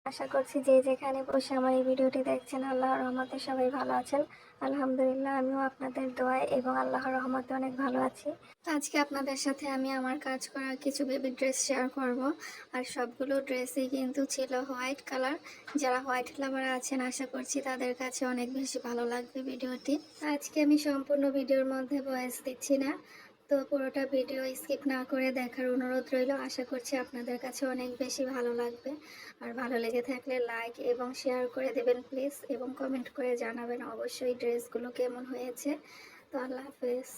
আশা করছি যে যেখানে বসে আমার এই ভিডিওটি দেখছেন আল্লাহর রহমতে সবাই ভালো আছেন। আলহামদুলিল্লাহ, আমিও আপনাদের দোয়ায় এবং আল্লাহর রহমতে অনেক ভালো আছি। তো আজকে আপনাদের সাথে আমি আমার কাজ করা কিছু বেবি ড্রেস শেয়ার করব। আর সবগুলো ড্রেসই কিন্তু ছিল হোয়াইট কালার। যারা হোয়াইট লাভার আছেন আশা করছি তাদের কাছে অনেক বেশি ভালো লাগবে ভিডিওটি। আজকে আমি সম্পূর্ণ ভিডিওর মধ্যে ভয়েস দিচ্ছি না, তো পুরোটা ভিডিও স্কিপ না করে দেখার অনুরোধ রইল। আশা করছি আপনাদের কাছে অনেক বেশি ভালো লাগবে। আর ভালো লেগে থাকলে লাইক এবং শেয়ার করে দেবেন প্লিজ, এবং কমেন্ট করে জানাবেন অবশ্যই ড্রেসগুলো কেমন হয়েছে। তো আল্লাহ হাফেজ।